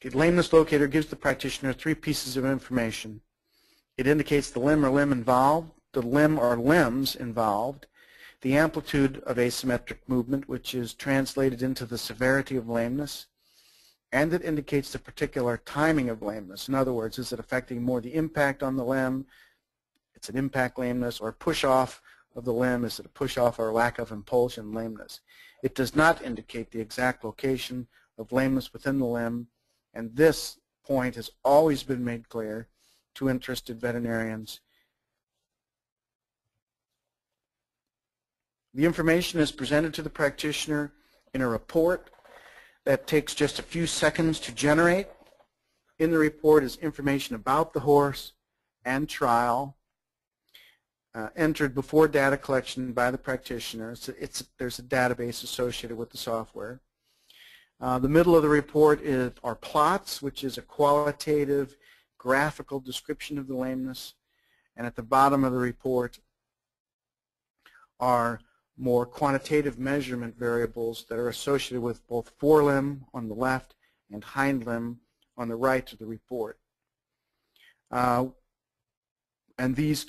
The lameness locator gives the practitioner three pieces of information. It indicates the limb or limb involved, the limb or limbs involved, the amplitude of asymmetric movement, which is translated into the severity of lameness, and it indicates the particular timing of lameness. In other words, is it affecting more the impact on the limb? It's an impact lameness, or push off of the limb. Is it a push off or lack of impulsion lameness? It does not indicate the exact location of lameness within the limb, and this point has always been made clear to interested veterinarians. The information is presented to the practitioner in a report that takes just a few seconds to generate. In the report is information about the horse and trial, entered before data collection by the practitioner. There's a database associated with the software. The middle of the report are plots, which is a qualitative graphical description of the lameness. And at the bottom of the report are more quantitative measurement variables that are associated with both forelimb on the left and hind limb on the right of the report. And these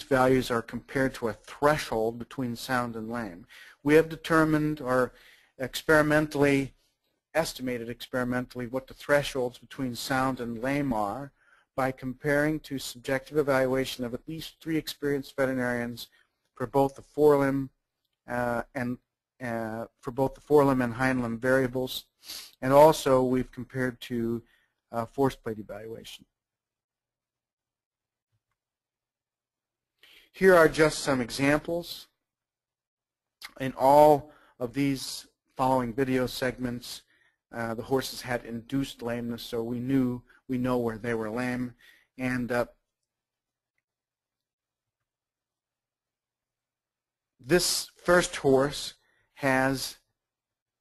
values are compared to a threshold between sound and lame. We have determined or estimated experimentally what the thresholds between sound and lame are by comparing to subjective evaluation of at least 3 experienced veterinarians for both the forelimb and hind limb variables, and also we've compared to force plate evaluation. Here are just some examples. In all of these following video segments, the horses had induced lameness, so we know where they were lame. And this first horse has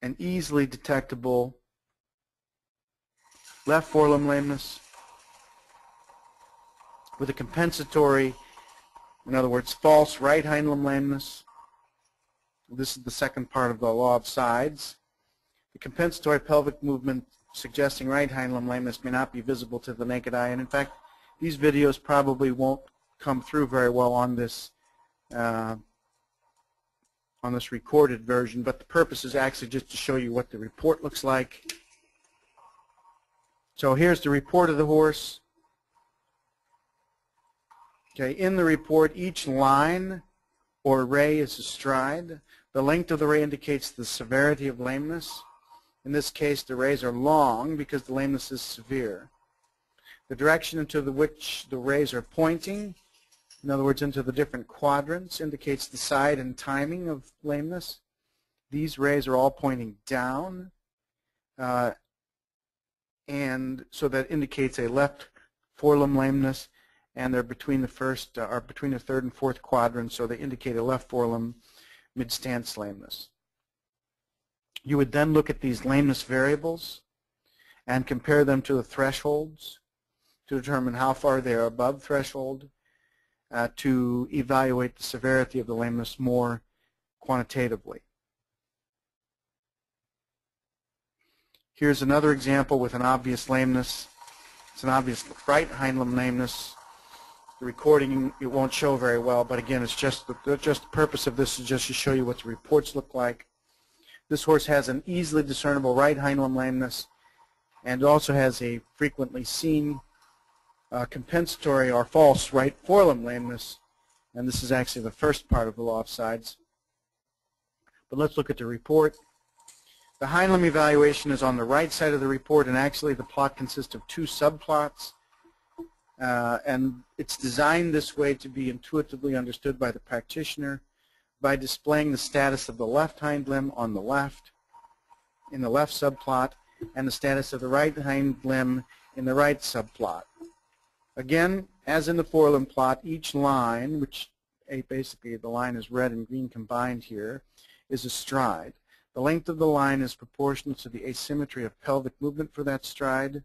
an easily detectable left forelimb lameness with a compensatory, in other words, false right hind limb lameness. This is the second part of the law of sides. The compensatory pelvic movement suggesting right hind limb lameness may not be visible to the naked eye, and in fact, these videos probably won't come through very well on this recorded version, but the purpose is actually just to show you what the report looks like. So here's the report of the horse. Okay, in the report, each line or ray is a stride. The length of the ray indicates the severity of lameness. In this case, the rays are long because the lameness is severe. The direction into which the rays are pointing, in other words, into the different quadrants, indicates the side and timing of lameness. These rays are all pointing down, and so that indicates a left forelimb lameness, and they're between the third and fourth quadrants, so they indicate a left forelimb mid-stance lameness. You would then look at these lameness variables and compare them to the thresholds to determine how far they are above threshold to evaluate the severity of the lameness more quantitatively. Here's another example with an obvious lameness. It's an obvious right hind limb lameness. The recording, it won't show very well, but again, it's just the purpose of this is just to show you what the reports look like. This horse has an easily discernible right hind limb lameness, and also has a frequently seen compensatory or false right forelimb lameness, and this is actually the first part of the law of sides. But let's look at the report. The hind limb evaluation is on the right side of the report, and actually the plot consists of 2 subplots. And it's designed this way to be intuitively understood by the practitioner by displaying the status of the left hind limb on the left in the left subplot and the status of the right hind limb in the right subplot. Again, as in the forelimb plot, each line, which basically the line is red and green combined here, is a stride. The length of the line is proportional to the asymmetry of pelvic movement for that stride,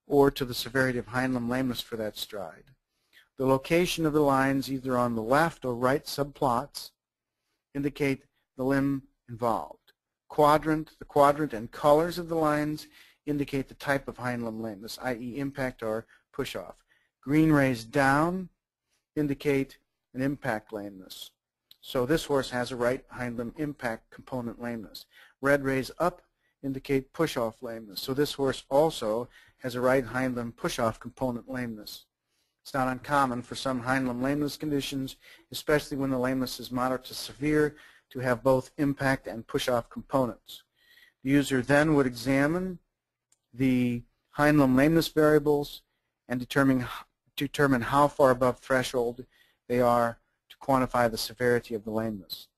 or to the severity of hind limb lameness for that stride. The location of the lines, either on the left or right subplots, indicate the limb involved. The quadrant and colors of the lines indicate the type of hind limb lameness, i.e. impact or push-off. Green rays down indicate an impact lameness. So this horse has a right hind limb impact component lameness. Red rays up indicate push-off lameness. So this horse also has a right hind limb push-off component lameness. It's not uncommon for some hind limb lameness conditions, especially when the lameness is moderate to severe, to have both impact and push-off components. The user then would examine the hind limb lameness variables and determine how far above threshold they are to quantify the severity of the lameness.